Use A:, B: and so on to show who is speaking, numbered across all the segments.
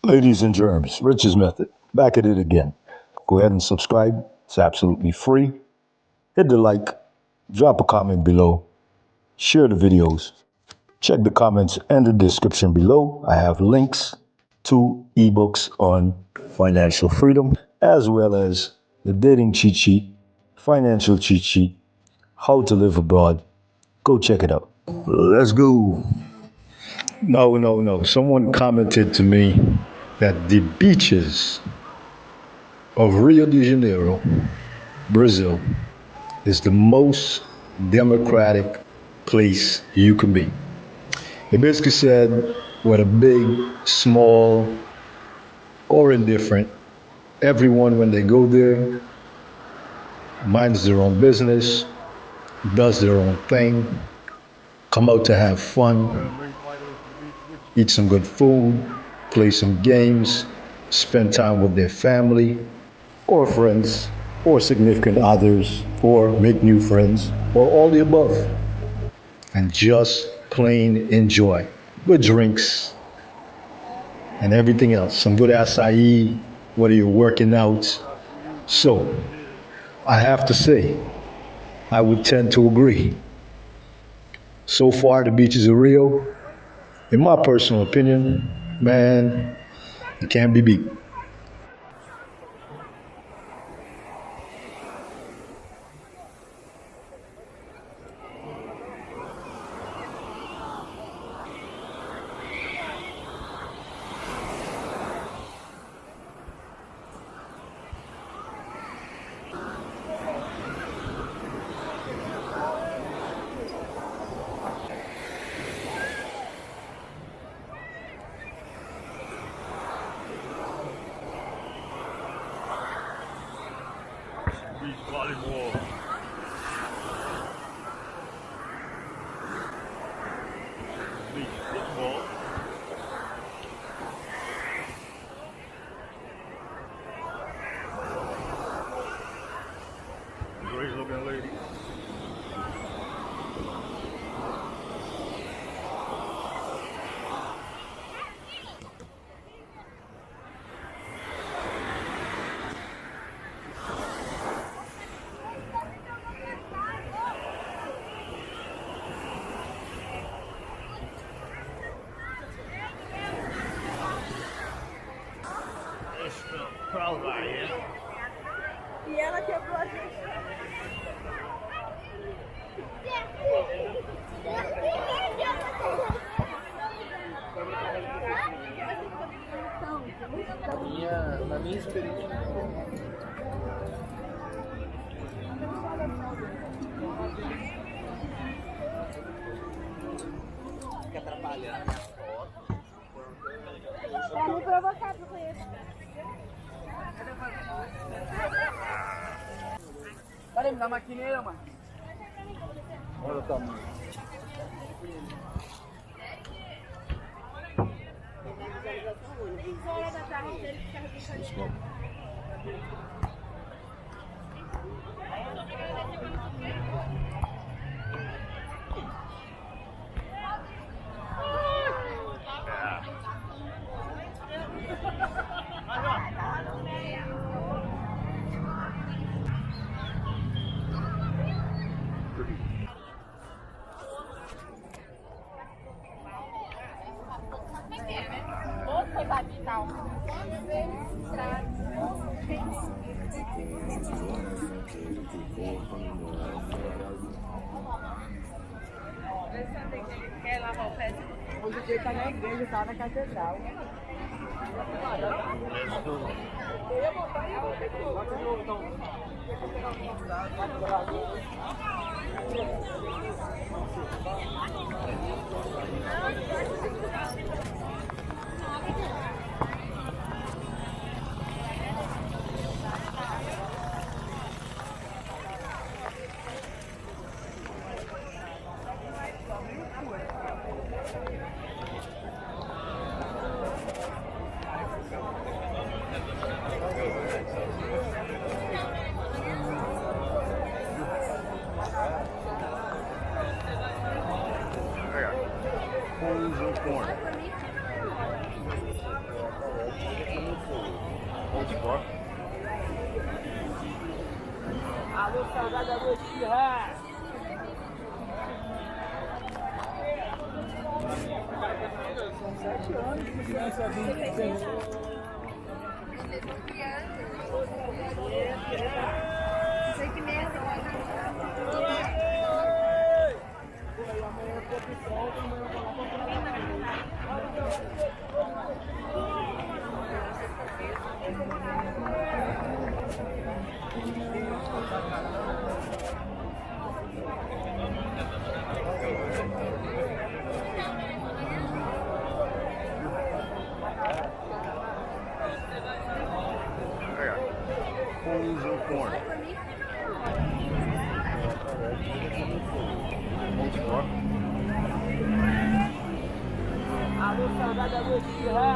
A: Ladies and germs, Rich's Method, back at it again. Go ahead and subscribe. It's absolutely free. Hit the like, drop a comment below, share the videos. Check the comments and the description below. I have links to ebooks on financial freedom, as well as the dating cheat sheet, financial cheat sheet, how to live abroad. Go check it out. Let's go. No, no, no. Someone commented to me that the beaches of Rio de Janeiro, Brazil, is the most democratic place you can be. They basically said, whether big, small, or indifferent, everyone, when they go there, minds their own business, does their own thing, come out to have fun, eat some good food, play some games, spend time with their family or friends or significant others or make new friends or all the above. And just plain enjoy. Good drinks and everything else. Some good acai, whether you're working out. So, I have to say, I would tend to agree. So far, the beaches of Rio, in my personal opinion, man, it can't be beat.
B: Beach volleyball. Beach football. Great looking lady. Pra lá,
C: E ela quebrou a gente.
D: Na minha experiência. Fica atrapalhando a foto.
C: Pra me provocar pra conhecer.
D: Peraí, me dá a maquineira, mano. Olha o tamanho.
C: Quer lavar o pé?
D: Hoje ele tá na igreja, tá na catedral. Eu ia botar e eu
B: Holes in corn. spot.
D: Alô, salgada, alô, esfirra. São 7 anos que criança vive.
C: Sei que merda.
B: Holes and corn. Whole spot.
D: Alô, salgada, alô, esfirra.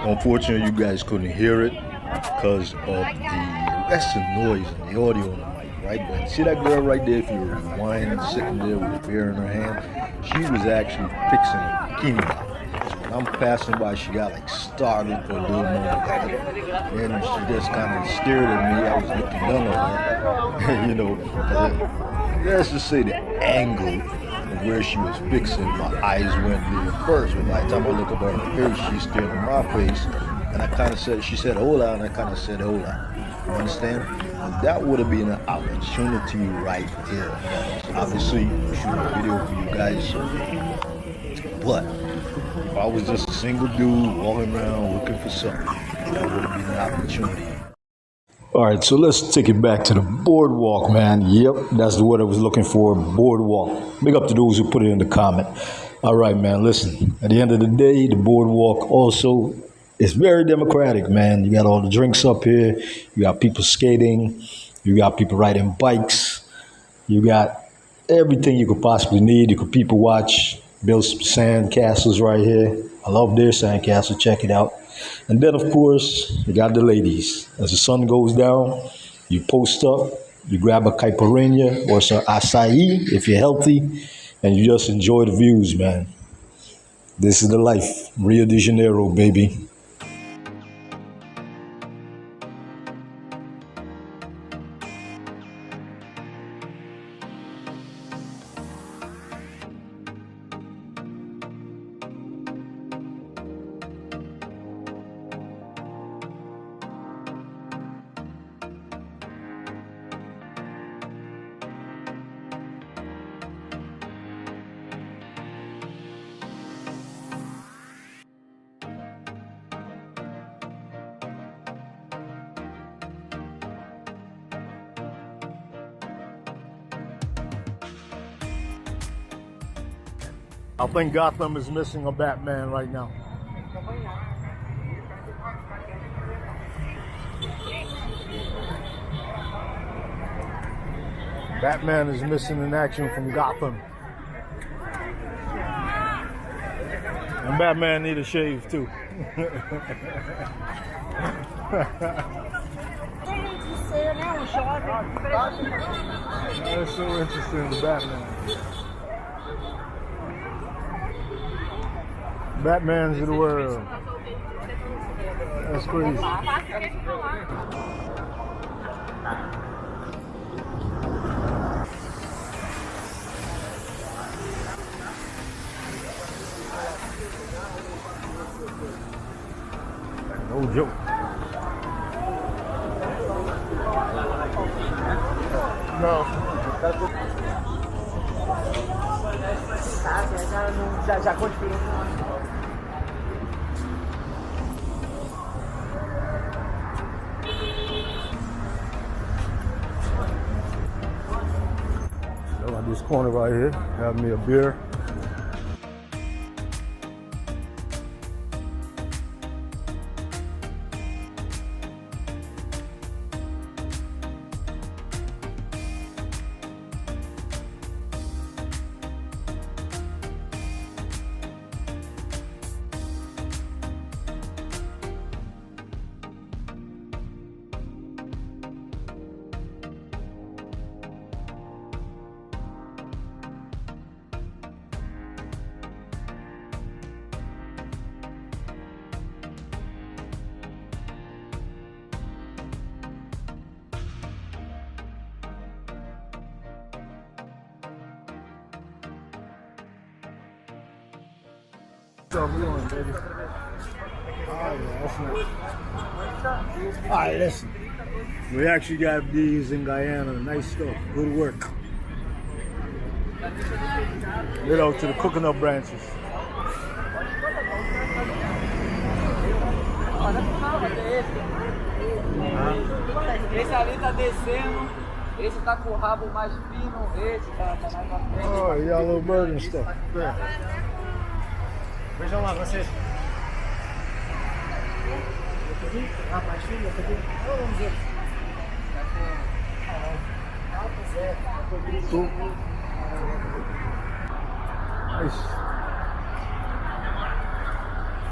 A: Unfortunately, you guys couldn't hear it because of the resting noise and the audio on the mic, right? But see that girl right there, if you rewind, sitting there with a beer in her hand, she was actually fixing a bikini bottom. So when I'm passing by, she got like startled for a little moment. And she just kind of stared at me. I was looking down on her, you know, 'cause let's just say the angle of where she was fixing, my eyes went there first. But by the time I look up at her face, she stared at my face. And I kind of said, she said, hola, and I kind of said, hola. You understand? And that would have been an opportunity right there. Obviously, shoot a video for you guys. But if I was just a single dude walking around looking for something, that would have been an opportunity. All right, so let's take it back to the boardwalk, man. Yep, that's the word I was looking for, boardwalk. Big up to those who put it in the comment. All right, man, listen. At the end of the day, the boardwalk also is very democratic, man. You got all the drinks up here. You got people skating. You got people riding bikes. You got everything you could possibly need. You could people watch, build some sand castles right here. I love their sand castle. Check it out. And then, of course, you got the ladies. As the sun goes down, you post up, you grab a caipirinha or some acai if you're healthy, and you just enjoy the views, man. This is the life. Rio de Janeiro, baby. I think Gotham is missing a Batman right now. Batman is missing in action from Gotham. And Batman need a shave too. That's so interesting, the Batman. Batman's of the world. That's crazy. No joke. No.
D: Já com diferença.
A: At this corner right here, have me a beer. So we on, baby. Oh, yeah, that's nice. All right, listen. We actually got these in Guyana. Nice stuff. Good work. Get out to the coconut branches.
D: Esse ali tá descendo, esse tá com o rabo mais fino, esse tá mais pra frente.
A: Oh, you got a little bird and stuff. There.
E: Vejam lá, vocês.
A: Nice.